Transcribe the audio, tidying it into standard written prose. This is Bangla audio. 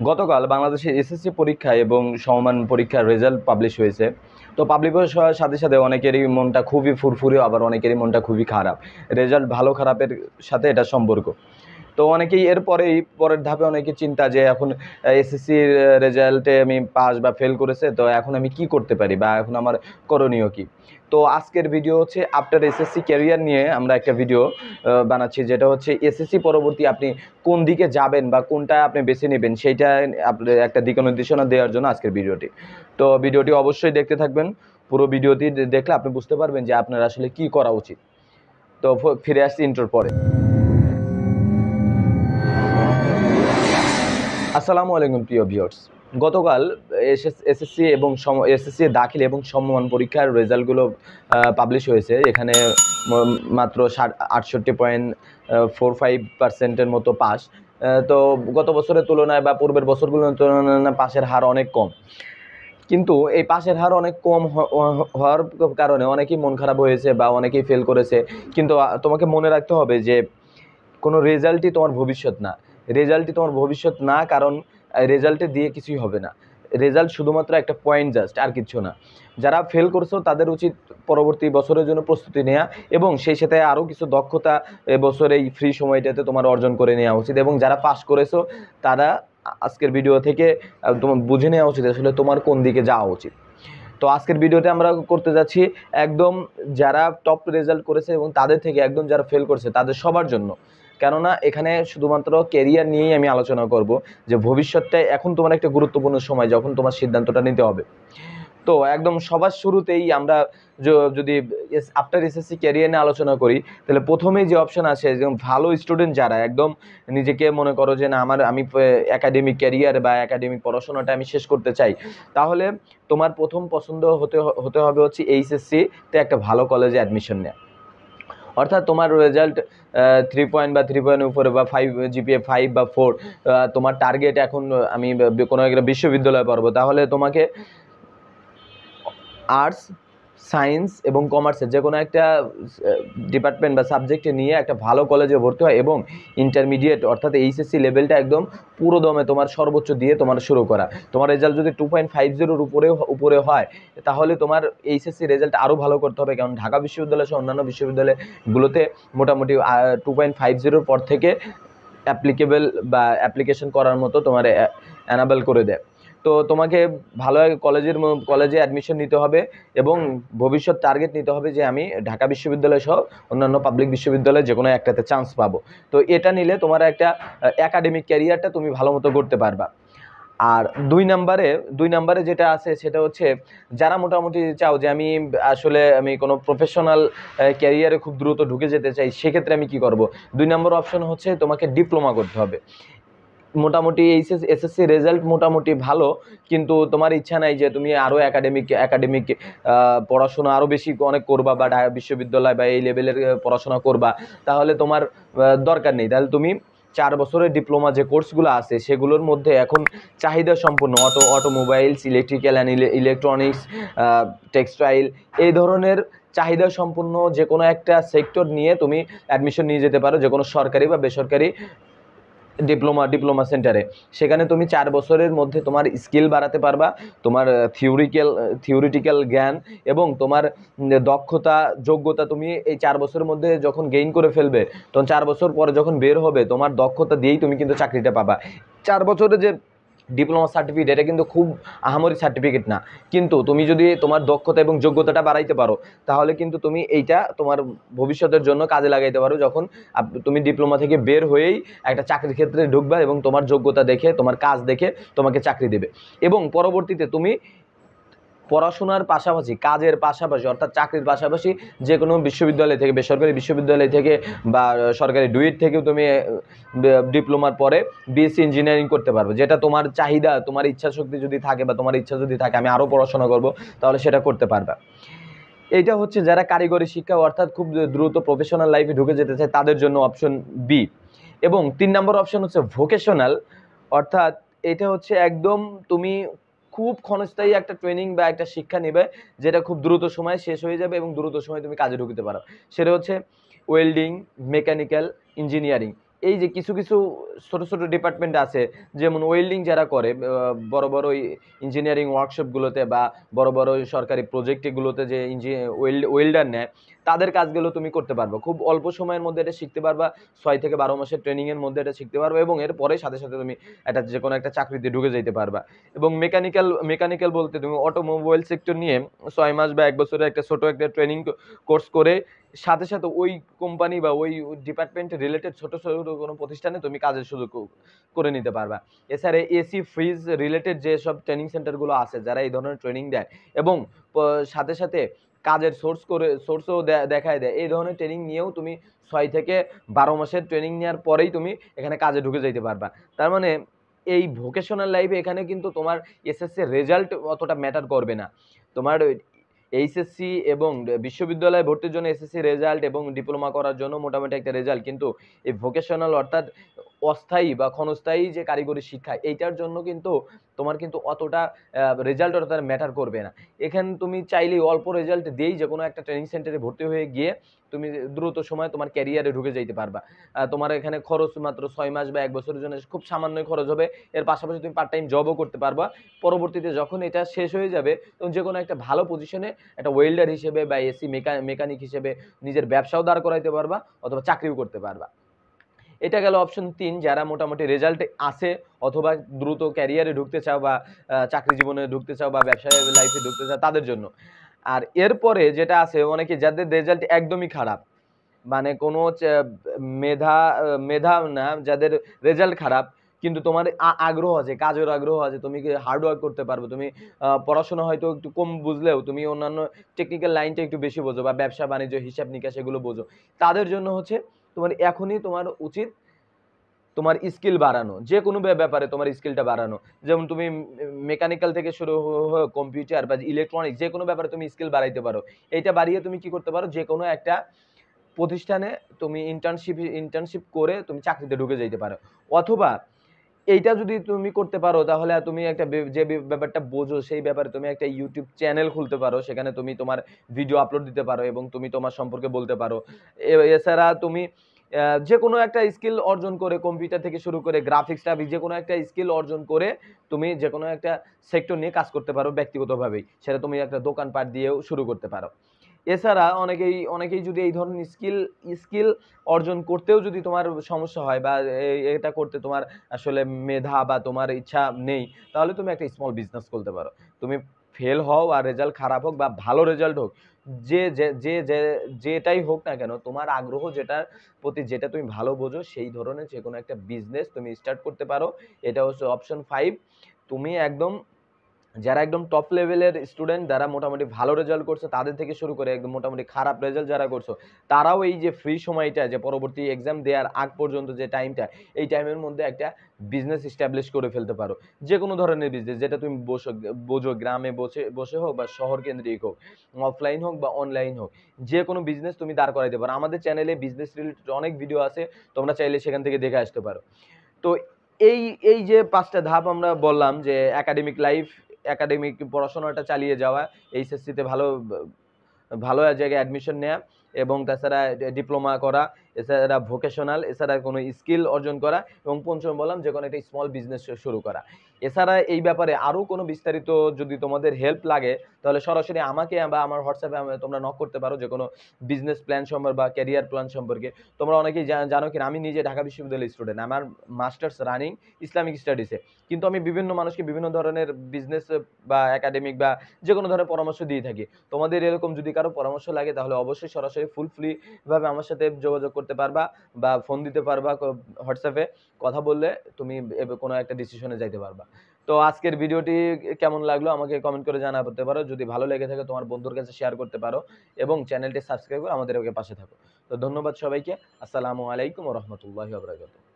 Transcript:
গতকাল বাংলাদেশে এসএসসি পরীক্ষা এবং সমমান পরীক্ষার রেজাল্ট পাবলিশ হয়েছে। তো পাবলিশ হওয়ার সাথে সাথে অনেকেরই মনটা খুবই ফুরফুরে, আবার অনেকেরই মনটা খুবই খারাপ। রেজাল্ট ভালো খারাপের সাথে এটা সম্পর্ক। তো অনেকেই এরপরেই পরের ধাপে অনেকে চিন্তা যে এখন এসএসসির রেজাল্টে আমি পাস বা ফেল করেছে, তো এখন আমি কি করতে পারি বা এখন আমার করণীয় কি। তো আজকের ভিডিও হচ্ছে আফটার এসএসসি ক্যারিয়ার নিয়ে আমরা একটা ভিডিও বানাচ্ছি, যেটা হচ্ছে এসএসসি পরবর্তী আপনি কোন দিকে যাবেন বা কোনটা আপনি বেছে নেবেন সেইটা আপনার একটা দিক নির্দেশনা দেওয়ার জন্য আজকের ভিডিওটি। তো ভিডিওটি অবশ্যই দেখতে থাকবেন। পুরো ভিডিওটি দেখলে আপনি বুঝতে পারবেন যে আপনার আসলে কি করা উচিত। তো ফিরে আসছি ইন্ট্রোর পরে। আসসালামু আলাইকুম প্রিয় ভিউয়ার্স। গতকাল এসএসসি এবং এসএসসি দাখিল এবং সমমান পরীক্ষার রেজাল্টগুলো পাবলিশ হয়েছে। এখানে মাত্র 68.45% মতো পাস। তো গত বছরের তুলনায় বা পূর্বের বছরগুলোর তুলনায় পাসের হার অনেক কম। কিন্তু এই পাসের হার অনেক কম হওয়ার কারণে অনেকেই মন খারাপ হয়েছে বা অনেকেই ফেল করেছে। কিন্তু তোমাকে মনে রাখতে হবে যে কোনো রেজাল্টই তোমার ভবিষ্যৎ না। রেজাল্টই তোমার ভবিষ্যৎ না, কারণ রেজাল্টে দিয়ে কিছুই হবে না। রেজাল্ট শুধুমাত্র একটা পয়েন্ট, জাস্ট, আর কিচ্ছু না। যারা ফেল করছো তাদের উচিত পরবর্তী বছরের জন্য প্রস্তুতি নেওয়া এবং সেই সাথে আরও কিছু দক্ষতা এবছর এই ফ্রি সময়টাতে তোমার অর্জন করে নেওয়া উচিত। এবং যারা পাস করেছো তারা আজকের ভিডিও থেকে তোমার বুঝে নেওয়া উচিত আসলে তোমার কোন দিকে যাওয়া উচিত। তো আজকের ভিডিওতে আমরা করতে যাচ্ছি একদম যারা টপ রেজাল্ট করেছে এবং তাদের থেকে একদম যারা ফেল করছে তাদের সবার জন্য। কেননা এখানে শুধুমাত্র ক্যারিয়ার নিয়েই আমি আলোচনা করব যে ভবিষ্যৎটাই এখন তোমার একটা গুরুত্বপূর্ণ সময়, যখন তোমার সিদ্ধান্তটা নিতে হবে। তো একদম সবার শুরুতেই আমরা যদি আফটার এসএসসি ক্যারিয়ার নিয়ে আলোচনা করি, তাহলে প্রথমেই যে অপশন আছে, যেমন ভালো স্টুডেন্ট যারা একদম নিজেকে মনে করো যে না আমি একাডেমিক ক্যারিয়ার বা একাডেমিক পড়াশোনাটা আমি শেষ করতে চাই, তাহলে তোমার প্রথম পছন্দ হতে হবে হচ্ছে এইচএসসিতে একটা ভালো কলেজে অ্যাডমিশন নেওয়া। অর্থাৎ তোমার রেজাল্ট 3 পয়েন্ট বা 3 পয়েন্ট উপরে বা 5 জিপিএ 5 বা 4, তোমার টার্গেট এখন আমি কোনো একটা বিশ্ববিদ্যালয়ে পড়বো, তাহলে তোমাকে আর্টস, সায়েন্স এবং কমার্সের যে কোনো একটা ডিপার্টমেন্ট বা সাবজেক্টে নিয়ে একটা ভালো কলেজে ভর্তি হয় এবং ইন্টারমিডিয়েট অর্থাৎ এইচএসসি লেভেলটা একদম পুরো দমে তোমার সর্বোচ্চ দিয়ে তোমার শুরু করা। তোমার রেজাল্ট যদি 2.50 উপরে হয়, তাহলে তোমার এইচএসসি রেজাল্ট আরও ভালো করতে হবে, কারণ ঢাকা বিশ্ববিদ্যালয় সহ অন্যান্য বিশ্ববিদ্যালয়গুলোতে মোটামুটি 2.50 পর থেকে অ্যাপ্লিকেবল বা অ্যাপ্লিকেশন করার মতো তোমার অ্যানাবেল করে দেয়। তো তোমাকে ভালো কলেজে অ্যাডমিশন নিতে হবে এবং ভবিষ্যৎ টার্গেট নিতে হবে যে আমি ঢাকা বিশ্ববিদ্যালয় সহ অন্যান্য পাবলিক বিশ্ববিদ্যালয়ে যে কোনো একটাতে চান্স পাবো। তো এটা নিলে তোমার একটা একাডেমিক ক্যারিয়ারটা তুমি ভালো মতো করতে পারবা। আর দুই নম্বরে যেটা আছে সেটা হচ্ছে যারা মোটামুটি চাও যে আমি কোনো প্রফেশনাল ক্যারিয়ারে খুব দ্রুত ঢুকে যেতে চাই, সেক্ষেত্রে আমি কি করব। 2 নম্বর অপশন হচ্ছে তোমাকে ডিপ্লোমা করতে হবে। মোটামুটি এসএসসি রেজাল্ট মোটামুটি ভালো, কিন্তু তোমার ইচ্ছা নাই যে তুমি আরও একাডেমিক পড়াশোনা আরও বেশি অনেক করবা বা বিশ্ববিদ্যালয় বা এই লেভেলের পড়াশোনা করবা, তাহলে তোমার দরকার নেই। তাহলে তুমি 4 বছরের ডিপ্লোমা যে কোর্সগুলো আছে সেগুলোর মধ্যে এখন চাহিদা সম্পন্ন automobiles, electrical and electronics, textile, এই ধরনের চাহিদা সম্পন্ন যে কোনো একটা সেক্টর নিয়ে তুমি অ্যাডমিশন নিয়ে যেতে পারো, যে কোনো সরকারি বা বেসরকারি ডিপ্লোমা সেন্টারে। সেখানে তুমি 4 বছরের মধ্যে তোমার স্কিল বাড়াতে পারবা, তোমার থিওরিটিক্যাল জ্ঞান এবং তোমার দক্ষতা যোগ্যতা তুমি এই 4 বছরের মধ্যে যখন গেইন করে ফেলবে, তখন 4 বছর পরে যখন বের হবে তোমার দক্ষতা দিয়েই তুমি কিন্তু চাকরিটা পাবা। 4 বছরে যে ডিপ্লোমা সার্টিফিকেট, এটা কিন্তু খুব আহামরি সার্টিফিকেট না, কিন্তু তুমি যদি তোমার দক্ষতা এবং যোগ্যতাটা বাড়াইতে পারো, তাহলে কিন্তু তুমি এইটা তোমার ভবিষ্যতের জন্য কাজে লাগাইতে পারো, যখন তুমি ডিপ্লোমা থেকে বের হয়েই একটা চাকরির ক্ষেত্রে ঢুকবা এবং তোমার যোগ্যতা দেখে, তোমার কাজ দেখে তোমাকে চাকরি দেবে। এবং পরবর্তীতে তুমি পড়াশোনার পাশাপাশি, কাজের পাশাপাশি, অর্থাৎ চাকরির পাশাপাশি যে কোনো বিশ্ববিদ্যালয় থেকে, বেসরকারি বিশ্ববিদ্যালয় থেকে বা সরকারি ডুয়েট থেকেও তুমি ডিপ্লোমার পরে বিএসসি ইঞ্জিনিয়ারিং করতে পারবে, যেটা তোমার চাহিদা, তোমার ইচ্ছা শক্তি যদি থাকে বা তোমার ইচ্ছা যদি থাকে আমি আরও পড়াশোনা করব, তাহলে সেটা করতে পারবে। এইটা হচ্ছে যারা কারিগরি শিক্ষা অর্থাৎ খুব দ্রুত প্রফেশনাল লাইফে ঢুকে যেতে চায় তাদের জন্য অপশন বি। এবং 3 নম্বর অপশন হচ্ছে ভোকেশনাল, অর্থাৎ এটা হচ্ছে একদম তুমি খুব ক্ষণস্থায়ী একটা ট্রেনিং বা একটা শিক্ষা নেবে, যেটা খুব দ্রুত সময়ে শেষ হয়ে যাবে এবং দ্রুত সময়ে তুমি কাজে ঢুকতে পারো। সেটা হচ্ছে ওয়েল্ডিং, মেকানিক্যাল ইঞ্জিনিয়ারিং। এই যে কিছু কিছু ছোট ছোট ডিপার্টমেন্ট আছে, যেমন ওয়েল্ডিং যারা করে বড় বড় ইঞ্জিনিয়ারিং ওয়ার্কশপগুলোতে বা বড় বড় সরকারি প্রজেক্টগুলোতে যে ওয়েল্ডার নেয়, তাদের কাজগুলো তুমি করতে পারবে খুব অল্প সময়ের মধ্যে। এটা শিখতে পারবা 6 থেকে 12 মাসের ট্রেনিংয়ের মধ্যে এটা শিখতে পারবে, এবং এর পরে সাথে সাথে তুমি এটা যে কোনো একটা চাকরিতে ঢুকে যেতে পারবা। এবং মেকানিক্যাল বলতে তুমি অটোমোবাইল সেক্টর নিয়ে 6 মাস বা 1 বছরের একটা ছোট একটা ট্রেনিং কোর্স করে সাথে সাথে ওই কোম্পানি বা ওই ডিপার্টমেন্ট রিলেটেড ছোট ছোট কোনো প্রতিষ্ঠানে তুমি কাজের সুযোগ করে নিতে পারবা। এছাড়া এসি ফ্রিজ রিলেটেড যেসব ট্রেনিং সেন্টারগুলো আছে যারা এই ধরনের ট্রেনিং দেয় এবং সাথে সাথে কাজের সোর্সও দেখায় দেয়, এই ধরনের ট্রেনিং নিয়েও তুমি 6 থেকে 12 মাসের ট্রেনিং নেওয়ার পরেই তুমি এখানে কাজে ঢুকে যেতে পারবা। তার মানে এই ভোকেশনাল লাইফে এখানে কিন্তু তোমার এসএসসি রেজাল্ট অতটা ম্যাটার করবে না। তোমার এইচএসসি এবং বিশ্ববিদ্যালয়ে ভর্তির জন্য এসএসসি রেজাল্ট এবং ডিপ্লোমা করার জন্য মোটামুটি একটা রেজাল্ট, কিন্তু এই ভোকেশনাল অর্থাৎ অস্থায়ী বা ক্ষণস্থায়ী যে কারিগরি শিক্ষা, এইটার জন্য কিন্তু তোমার কিন্তু অতটা রেজাল্ট অতটা ম্যাটার করবে না। এখানে তুমি চাইলেই অল্প রেজাল্ট দিয়েই যে কোনো একটা ট্রেনিং সেন্টারে ভর্তি হয়ে গিয়ে তুমি দ্রুত সময় তোমার ক্যারিয়ারে ঢুকে যাইতে পারবা। তোমার এখানে খরচ মাত্র 6 মাস বা 1 বছরের জন্য খুব সামান্যই খরচ হবে। এর পাশাপাশি তুমি পার্ট টাইম জবও করতে পারবা। পরবর্তীতে যখন এটা শেষ হয়ে যাবে তখন যে কোনো একটা ভালো পজিশনে একটা ওয়েল্ডার হিসেবে বা এসি মেকানিক হিসেবে নিজের ব্যবসাও দাঁড় করাইতে পারবা অথবা চাকরিও করতে পারবা। এটা গেল অপশন 3, যারা মোটামুটি রেজাল্টে আছে অথবা দ্রুত ক্যারিয়ারে ঢুকতে চাও বা চাকরি জীবনে ঢুকতে চাও বা ব্যবসায় লাইফে ঢুকতে চাও তাদের জন্য। আর এরপরে যেটা আছে অনেকে যাদের রেজাল্ট একদমই খারাপ, মানে কোনো মেধা মেধা না, যাদের রেজাল্ট খারাপ কিন্তু তোমার আগ্রহ আছে, কাজের আগ্রহ আছে, তুমি হার্ড ওয়ার্ক করতে পারবে, তুমি পড়াশোনা হয়তো একটু কম বুঝলেও তুমি অন্যান্য টেকনিক্যাল লাইনটা একটু বেশি বোঝো বা ব্যবসা বাণিজ্য হিসাব নিকাশ এগুলো বোঝো, তাদের জন্য হচ্ছে তোমার এখনই তোমার উচিত তোমার স্কিল বাড়ানো, যে কোনো ব্যাপারে তোমার স্কিলটা বাড়ানো। যেমন তুমি মেকানিক্যাল থেকে শুরু কম্পিউটার বা ইলেকট্রনিক্স যে কোনো ব্যাপারে তুমি স্কিল বাড়াইতে পারো। এইটা বাড়িয়ে তুমি কি করতে পারো, যে কোনো একটা প্রতিষ্ঠানে তুমি ইন্টার্নশিপ করে তুমি চাকরিতে ঢুকে যেতে পারো। অথবা এইটা যদি তুমি করতে পারো তাহলে তুমি একটা যে ব্যাপারটা বোঝো সেই ব্যাপারে তুমি একটা ইউটিউব চ্যানেল খুলতে পারো, সেখানে তুমি তোমার ভিডিও আপলোড দিতে পারো এবং তুমি তোমার সম্পর্কে বলতে পারো। এছাড়া তুমি যে কোনো একটা স্কিল অর্জন করে, কম্পিউটার থেকে শুরু করে গ্রাফিক্স যে কোনো একটা স্কিল অর্জন করে তুমি যে কোনো একটা সেক্টর নিয়ে কাজ করতে পারো ব্যক্তিগতভাবেই, সেটা তুমি একটা দোকানপাট দিয়েও শুরু করতে পারো। এছাড়া অনেকেই যদি এই ধরনের স্কিল অর্জন করতেও যদি তোমার সমস্যা হয় বা এটা করতে তোমার আসলে মেধা বা তোমার ইচ্ছা নেই, তাহলে তুমি একটা স্মল বিজনেস খুলতে পারো। তুমি ফেল হও আর রেজাল্ট খারাপ হোক বা ভালো রেজাল্ট হোক, যে যে যে যে- যেটাই হোক না কেন, তোমার আগ্রহ যেটার প্রতি যেটা তুমি ভালো বোঝো সেই ধরনের যে কোনো একটা বিজনেস তুমি স্টার্ট করতে পারো। এটা হচ্ছে অপশন 5। তুমি একদম যারা একদম টপ লেভেলের স্টুডেন্ট, যারা মোটামুটি ভালো রেজাল্ট করছে তাদের থেকে শুরু করে একদম মোটামুটি খারাপ রেজাল্ট যারা করছো, তারাও এই যে ফ্রি সময়টা, যে পরবর্তী এক্সাম দেওয়ার আগ পর্যন্ত যে টাইমটা, এই টাইমের মধ্যে একটা বিজনেস এস্টাবলিশ করে ফেলতে পারো। যে কোনো ধরনের বিজনেস যেটা তুমি বোঝো, গ্রামে বসে বসে হোক বা শহর কেন্দ্রিক হোক, অফলাইন হোক বা অনলাইন হোক, যে কোনো বিজনেস তুমি দাঁড় করাইতে পারো। আমাদের চ্যানেলে বিজনেস রিলেটেড অনেক ভিডিও আছে, তোমরা চাইলে সেখান থেকে দেখে আসতে পারো। তো এই এই যে 5টা ধাপ আমরা বললাম, যে একাডেমিক লাইফ, একাডেমিক পড়াশোনাটা চালিয়ে যাওয়া, এইচএসসিতে ভালো ভালো জায়গায় অ্যাডমিশন নেওয়া, এবং তাছাড়া ডিপ্লোমা করা, এছাড়া ভোকেশনাল, এছাড়া কোনো স্কিল অর্জন করা, এবং পঞ্চম বললাম যে কোনো একটা স্মল বিজনেস শুরু করা। এছাড়া এই ব্যাপারে আরও কোনো বিস্তারিত যদি তোমাদের হেল্প লাগে তাহলে সরাসরি আমাকে বা আমার হোয়াটসঅ্যাপে তোমরা নক করতে পারো, যে কোনো বিজনেস প্ল্যান সম্পর্কে বা ক্যারিয়ার প্ল্যান সম্পর্কে। তোমরা অনেকেই জানো কিনা, আমি নিজে ঢাকা বিশ্ববিদ্যালয়ের স্টুডেন্ট, আমার মাস্টার্স রানিং ইসলামিক স্টাডিজে, কিন্তু আমি বিভিন্ন মানুষকে বিভিন্ন ধরনের বিজনেস বা একাডেমিক বা যে কোনো ধরনের পরামর্শ দিয়ে থাকি। তোমাদের এরকম যদি কারো পরামর্শ লাগে তাহলে অবশ্যই সরাসরি ফুল ফ্রি ভাবে আমার সাথে যোগাযোগ করতে পারবা বা ফোন দিতে পারবা, হোয়াটসঅ্যাপে কথা বললে তুমি কোনো একটা ডিসিশনে যাইতে পারবা। তো আজকের ভিডিওটি কেমন লাগলো আমাকে কমেন্ট করে জানাতে পারো, যদি ভালো লেগে থাকে তোমার বন্ধুর কাছে শেয়ার করতে পারো এবং চ্যানেলটি সাবস্ক্রাইব করে আমাদের পাশে থাকো। তো ধন্যবাদ সবাইকে। আসসালামু আলাইকুম ওয়া রাহমাতুল্লাহি ওয়া বারাকাতুহু।